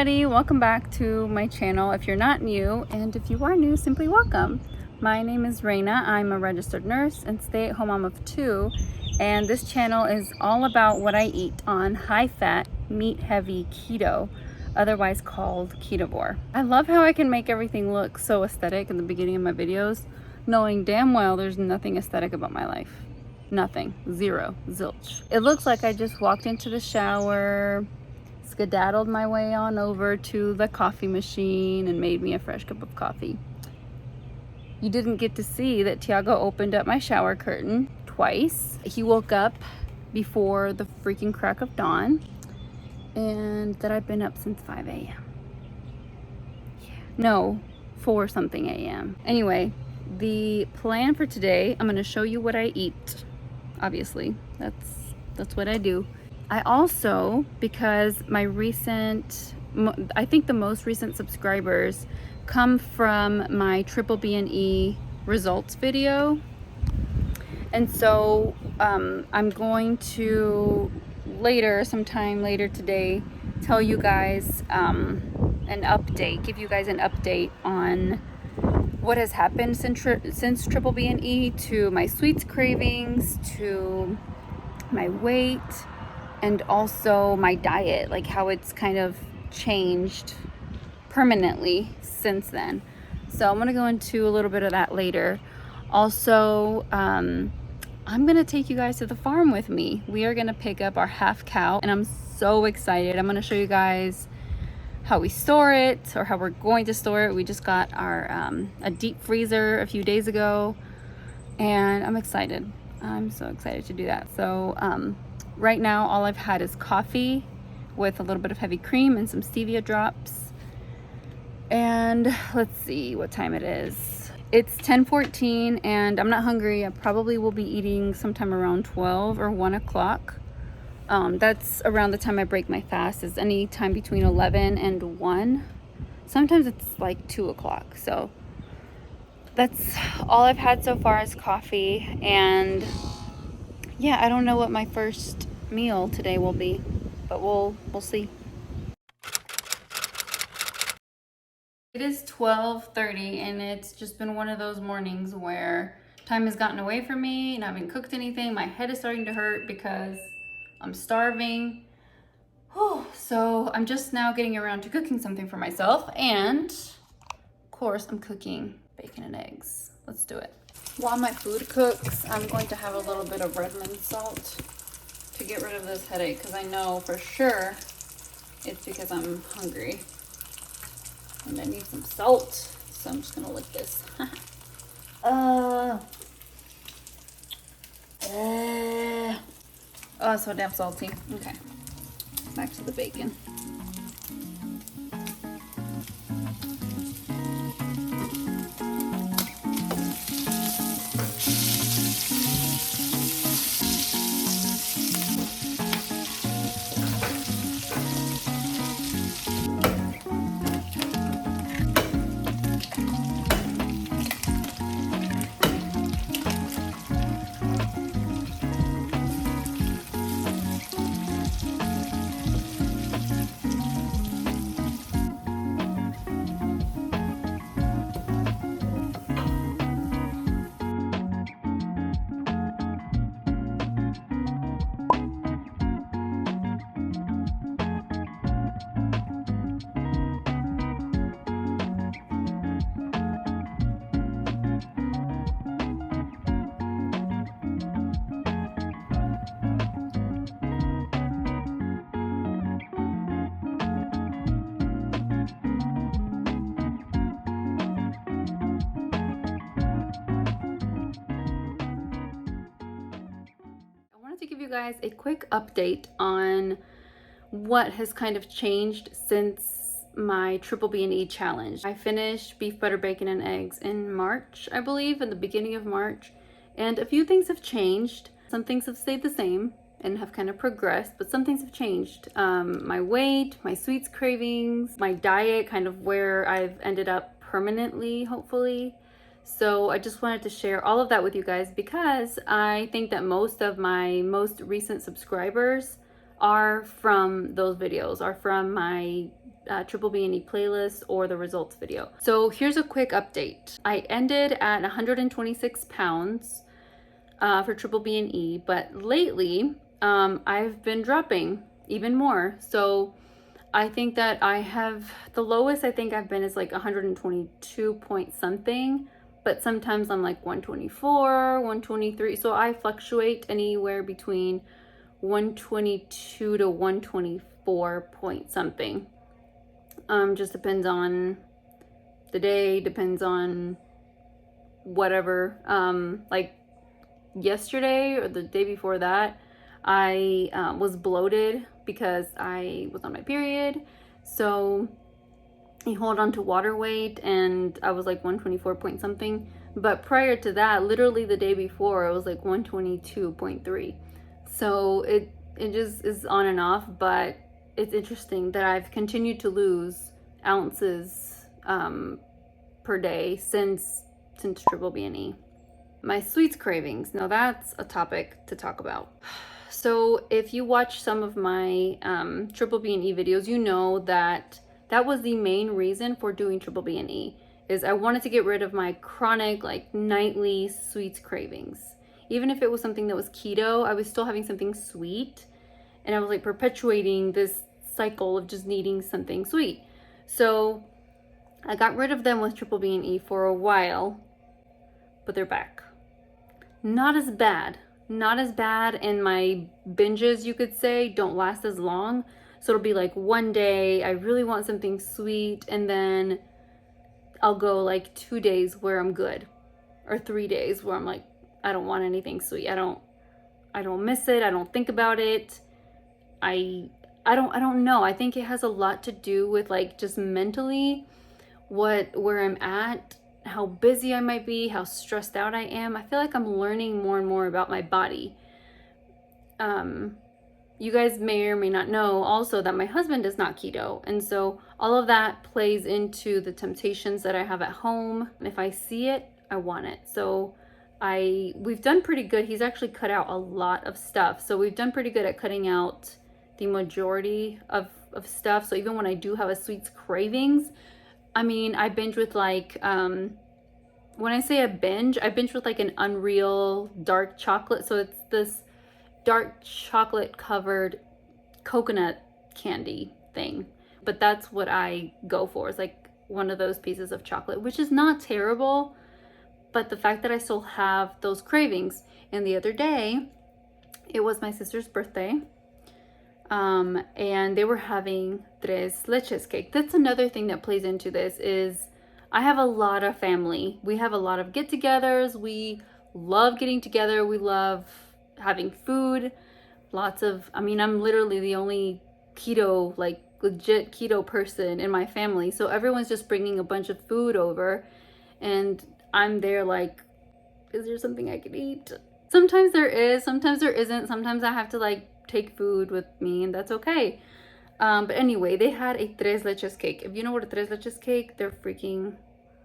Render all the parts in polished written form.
everybody, welcome back to my channel. If you're not new, and if you are new, simply welcome. My name is Raina. I'm a registered nurse and stay-at-home mom of 2, and this channel is all about what I eat on high-fat, meat-heavy keto, otherwise called Ketovore. I love how I can make everything look so aesthetic in the beginning of my videos, knowing damn well there's nothing aesthetic about my life. Nothing. Zero. Zilch. It looks like I just walked into the shower, skedaddled my way on over to the coffee machine and made me a fresh cup of coffee. You didn't get to see that Tiago opened up my shower curtain twice. He woke up before the freaking crack of dawn, and that I've been up since 5 a.m. Yeah. No, 4 something a.m. Anyway, the plan for today, I'm going to show you what I eat. Obviously, that's what I do. I also, because my recent, I think the most recent subscribers come from my BBBE results video, and so I'm going to sometime later today, tell you guys give you guys an update on what has happened since BBBE, to my sweets cravings, to my weight, and also my diet, like how it's kind of changed permanently since then. So I'm gonna go into a little bit of that later. Also, I'm gonna take you guys to the farm with me. We are gonna pick up our half cow, and I'm so excited. I'm gonna show you guys how we store it, or how we're going to store it. We just got our a deep freezer a few days ago, and I'm excited. I'm so excited to do that. So right now all I've had is coffee with a little bit of heavy cream and some stevia drops. And let's see what time it is. It's 10:14 and I'm not hungry. I probably will be eating sometime around 12 or 1 o'clock. That's around the time I break my fast, is any time between 11 and 1. Sometimes it's like 2 o'clock. So that's all I've had so far is coffee. And yeah, I don't know what my first meal today will be, but we'll see. It is 12:30 and it's just been one of those mornings where time has gotten away from me and I haven't cooked anything. My head is starting to hurt because I'm starving. So I'm just now getting around to cooking something for myself, and of course I'm cooking bacon and eggs. Let's do it. While my food cooks, I'm going to have a little bit of Redmond salt to get rid of this headache, because I know for sure it's because I'm hungry and I need some salt. So I'm just gonna lick this. Oh, it's so damn salty. Okay, back to the bacon. To give you guys a quick update on what has kind of changed since my BBBE challenge. I finished beef, butter, bacon, and eggs in March, I believe, in the beginning of March, and a few things have changed. Some things have stayed the same and have kind of progressed, but some things have changed. My weight, my sweets cravings, my diet, kind of where I've ended up permanently, hopefully. So I just wanted to share all of that with you guys, because I think that most of my most recent subscribers are from those videos, are from my Triple B&E playlist or the results video. So here's a quick update. I ended at 126 pounds for Triple B&E, but lately I've been dropping even more. So I think that I have, the lowest I think I've been is like 122 point something, but sometimes I'm like 124, 123. So I fluctuate anywhere between 122 to 124 point something. Just depends on the day, depends on whatever. Like yesterday or the day before that, I was bloated because I was on my period. So you hold on to water weight, and I was like 124 point something. But prior to that, literally the day before, I was like 122.3. So it just is on and off, but it's interesting that I've continued to lose ounces per day since Triple B&E. My sweets cravings. Now that's a topic to talk about. So if you watch some of my Triple B&E videos, you know that that was the main reason for doing Triple B&E, is I wanted to get rid of my chronic, like, nightly sweets cravings. Even if it was something that was keto, I was still having something sweet, and I was like perpetuating this cycle of just needing something sweet. So I got rid of them with Triple B&E for a while, but they're back. Not as bad, and my binges, you could say, don't last as long. So it'll be like one day I really want something sweet, and then I'll go like 2 days where I'm good, or 3 days where I'm like, I don't want anything sweet. I don't miss it. I don't think about it. I don't know. I think it has a lot to do with like just mentally where I'm at, how busy I might be, how stressed out I am. I feel like I'm learning more and more about my body. You guys may or may not know also that my husband is not keto, and so all of that plays into the temptations that I have at home. If I see it, I want it. So we've done pretty good. He's actually cut out a lot of stuff, so we've done pretty good at cutting out the majority of stuff. So even when I do have a sweets cravings, I mean, I binge with like, when I say I binge with like an Unreal dark chocolate. So it's this dark chocolate covered coconut candy thing. But that's what I go for. It's like one of those pieces of chocolate, which is not terrible. But the fact that I still have those cravings. And the other day, it was my sister's birthday. And they were having tres leches cake. That's another thing that plays into this, is I have a lot of family. We have a lot of get-togethers. We love getting together. We love having food. I mean, I'm literally the only keto, like legit keto person in my family. So everyone's just bringing a bunch of food over, and I'm there like, is there something I could eat? Sometimes there is, sometimes there isn't. Sometimes I have to like take food with me, and that's okay. But anyway, they had a tres leches cake. If you know what a tres leches cake, they're freaking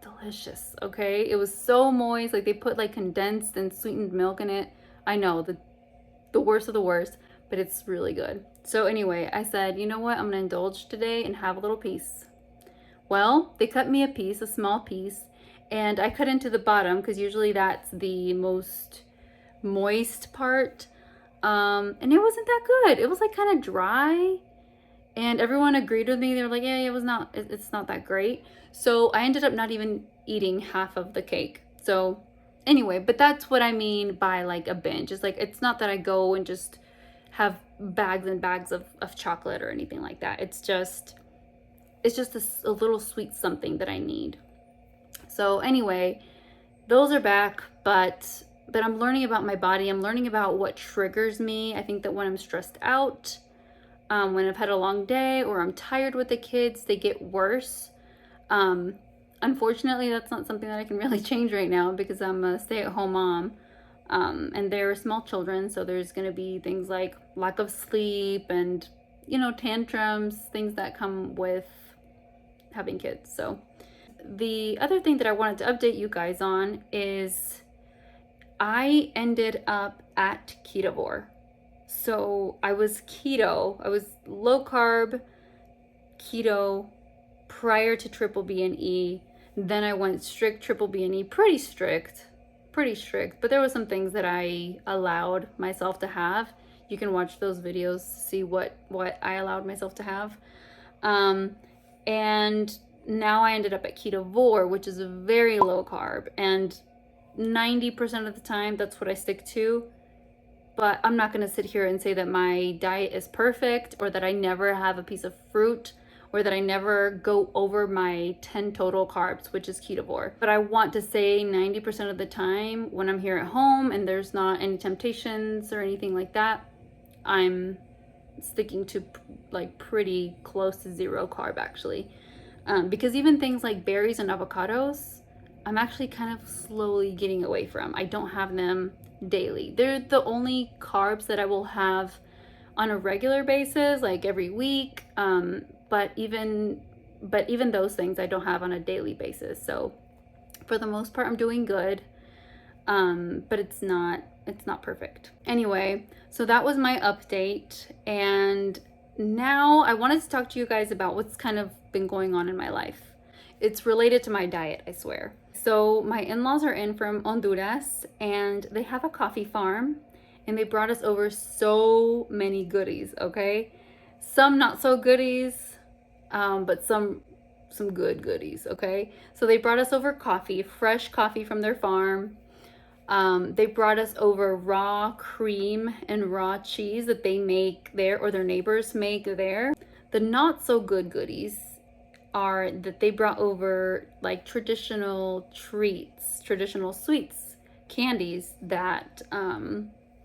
delicious, okay? It was so moist. Like, they put like condensed and sweetened milk in it. I know, the worst of the worst, but it's really good. So anyway, I said, you know what? I'm gonna indulge today and have a little piece. Well, they cut me a piece, a small piece, and I cut into the bottom because usually that's the most moist part. And it wasn't that good. It was like kind of dry, and everyone agreed with me. They were like, yeah, it's not that great. So I ended up not even eating half of the cake. So anyway, but that's what I mean by like a binge. It's like, it's not that I go and just have bags and bags of chocolate or anything like that. It's just a little sweet something that I need. So anyway, those are back, but I'm learning about my body. I'm learning about what triggers me. I think that when I'm stressed out, when I've had a long day, or I'm tired with the kids, they get worse. Unfortunately, that's not something that I can really change right now because I'm a stay-at-home mom. And they're small children, so there's going to be things like lack of sleep and, you know, tantrums, things that come with having kids. So the other thing that I wanted to update you guys on is I ended up at Ketovore. So I was keto, I was low carb, keto prior to triple B and E. Then I went strict triple B and E, pretty strict, but there were some things that I allowed myself to have. You can watch those videos to see what I allowed myself to have. And now I ended up at Ketovore, which is a very low carb, and 90% of the time that's what I stick to. But I'm not gonna sit here and say that my diet is perfect, or that I never have a piece of fruit, or that I never go over my 10 total carbs, which is Ketovore. But I want to say 90% of the time when I'm here at home and there's not any temptations or anything like that, I'm sticking to like pretty close to 0 carb actually. Because even things like berries and avocados, I'm actually kind of slowly getting away from. I don't have them daily. They're the only carbs that I will have on a regular basis, like every week. But even those things I don't have on a daily basis. So for the most part, I'm doing good. But it's not perfect. Anyway, so that was my update, and now I wanted to talk to you guys about what's kind of been going on in my life. It's related to my diet, I swear. So my in-laws are in from Honduras, and they have a coffee farm, and they brought us over so many goodies, okay? Some not so goodies, but some good goodies, okay? So they brought us over coffee, fresh coffee from their farm. They brought us over raw cream and raw cheese that they make there, or their neighbors make there. The not so good goodies are that they brought over like traditional treats, traditional sweets, candies that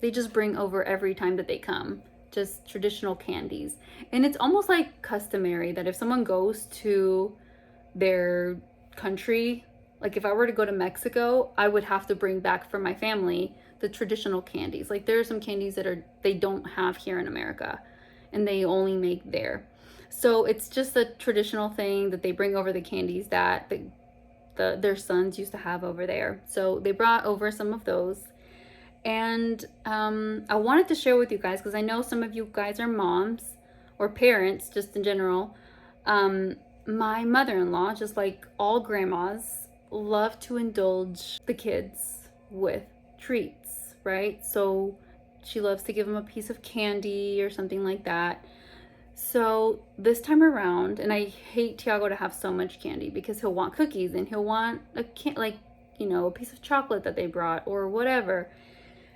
they just bring over every time that they come. Just traditional candies. And it's almost like customary that if someone goes to their country, like if I were to go to Mexico, I would have to bring back for my family the traditional candies. Like there are some candies that they don't have here in America and they only make there. So it's just a traditional thing that they bring over the candies that their sons used to have over there. So they brought over some of those. And I wanted to share with you guys, because I know some of you guys are moms or parents just in general. My mother-in-law, just like all grandmas, love to indulge the kids with treats, right? So she loves to give them a piece of candy or something like that. So this time around, and I hate Tiago to have so much candy because he'll want cookies and he'll want a piece of chocolate that they brought or whatever.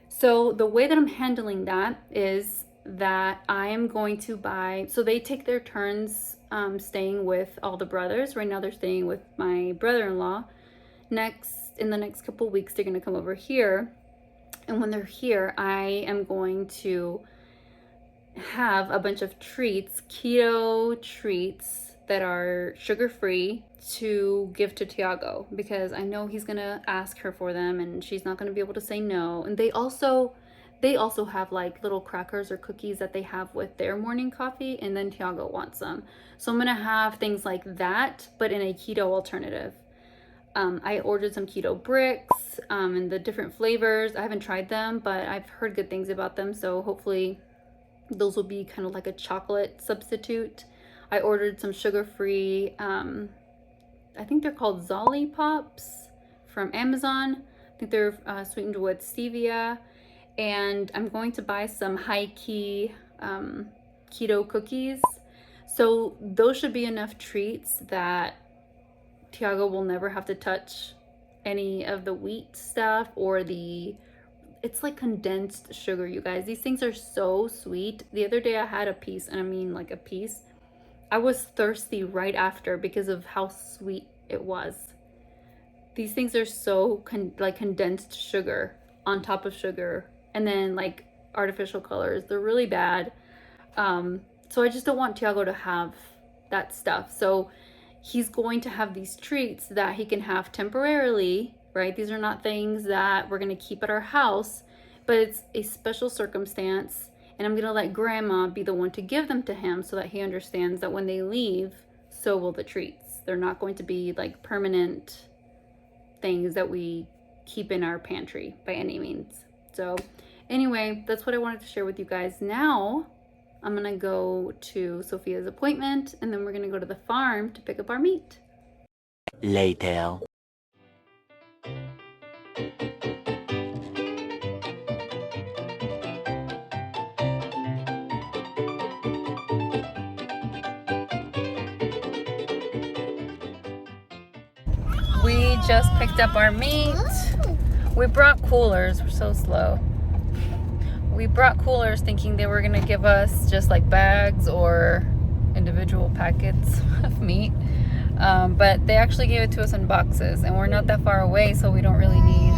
So the way that I'm handling that is that I am going to buy, so they take their turns staying with all the brothers. Right now they're staying with my brother-in-law. In the next couple weeks, they're going to come over here. And when they're here, I am going to have a bunch of treats, keto treats that are sugar-free, to give to Tiago, because I know he's gonna ask her for them and she's not gonna be able to say no. And they also have like little crackers or cookies that they have with their morning coffee, and then Tiago wants some. So I'm gonna have things like that, but in a keto alternative. I ordered some keto bricks and the different flavors. I haven't tried them, but I've heard good things about them, so hopefully those will be kind of like a chocolate substitute. I ordered some sugar-free, I think they're called Zolly Pops from Amazon. I think they're sweetened with stevia. And I'm going to buy some high-key keto cookies. So those should be enough treats that Tiago will never have to touch any of the wheat stuff or it's like condensed sugar, you guys. These things are so sweet. The other day I had a piece, and I mean like a piece. I was thirsty right after because of how sweet it was. These things are so like condensed sugar on top of sugar, and then like artificial colors. They're really bad. So I just don't want Tiago to have that stuff. So he's going to have these treats that he can have temporarily, right? These are not things that we're going to keep at our house, but it's a special circumstance. And I'm going to let grandma be the one to give them to him so that he understands that when they leave, so will the treats. They're not going to be like permanent things that we keep in our pantry by any means. So anyway, that's what I wanted to share with you guys. Now I'm gonna go to Sophia's appointment, and then we're gonna go to the farm to pick up our meat. Later. We just picked up our meat. We brought coolers. We're so slow. We brought coolers thinking they were gonna give us just like bags or individual packets of meat. But they actually gave it to us in boxes, and we're not that far away, so we don't really need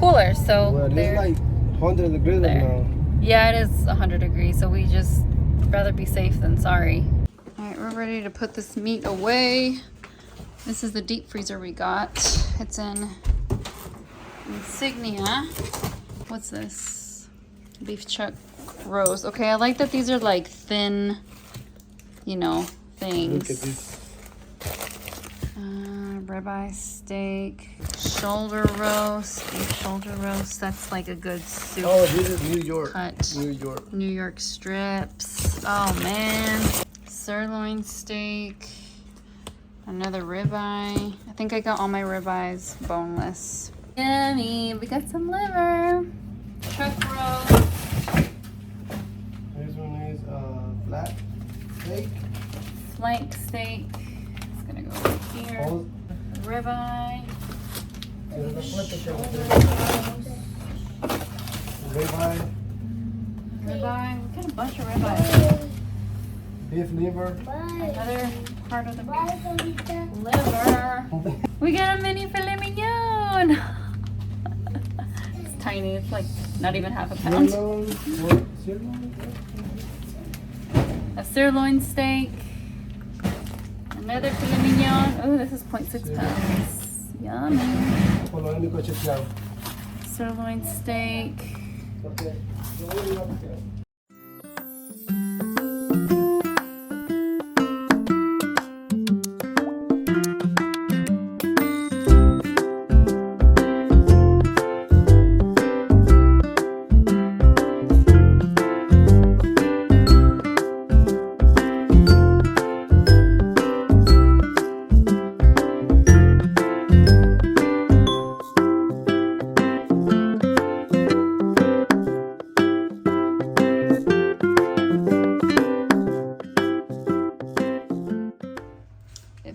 coolers. So well, it's like 100 degrees right now. Yeah, it is 100 degrees, so we just rather be safe than sorry. All right, we're ready to put this meat away. This is the deep freezer we got. It's in Insignia. What's this? Beef chuck roast. Okay, I like that these are like thin, you know, things. Look at this. Ribeye steak, shoulder roast, beef shoulder roast. That's like a good soup. Oh, this is New York. Cut. New York. New York strips. Oh man. Sirloin steak. Another ribeye. I think I got all my ribeyes boneless. Yummy. We got some liver. Chuck roast. This one is flat steak. Flank steak. It's gonna go right here. Oh. Ribeye. Ribeye. Ribeye. We got a bunch of ribeye. Beef liver. Another part of the beef liver. We got a mini filet mignon. It's tiny. It's like not even half a pound. A sirloin steak. Another filet mignon. Oh, this is 0.6 pounds. Yummy. Sirloin steak.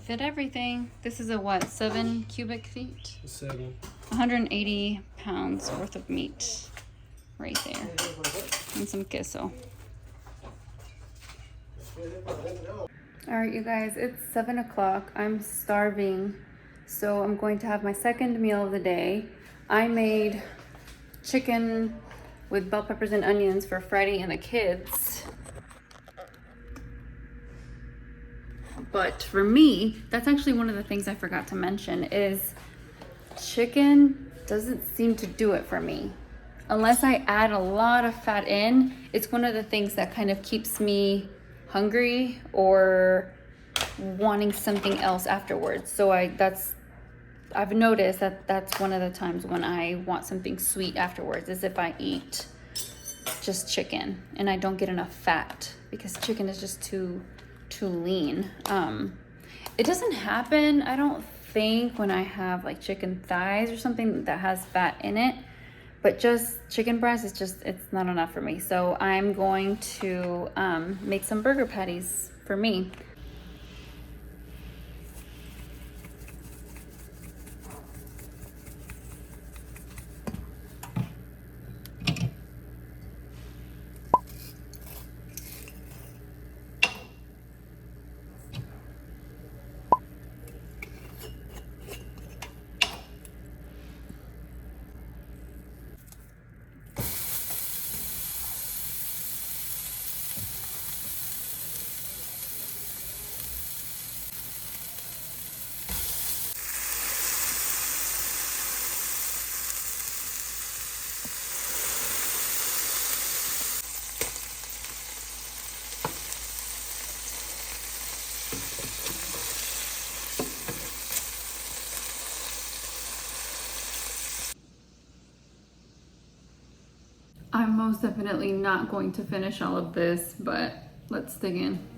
Fit everything. This is a what, 7 cubic feet? 7. 180 pounds worth of meat right there. And some queso. Alright you guys, it's 7 o'clock. I'm starving. So I'm going to have my second meal of the day. I made chicken with bell peppers and onions for Friday and the kids. But for me, that's actually one of the things I forgot to mention is chicken doesn't seem to do it for me. Unless I add a lot of fat in, it's one of the things that kind of keeps me hungry or wanting something else afterwards. So I've noticed that that's one of the times when I want something sweet afterwards, is if I eat just chicken and I don't get enough fat, because chicken is just too lean. It doesn't happen, I don't think, when I have like chicken thighs or something that has fat in it, but just chicken breast it's not enough for me. So I'm going to make some burger patties for me. most definitely not going to finish all of this, but let's dig in.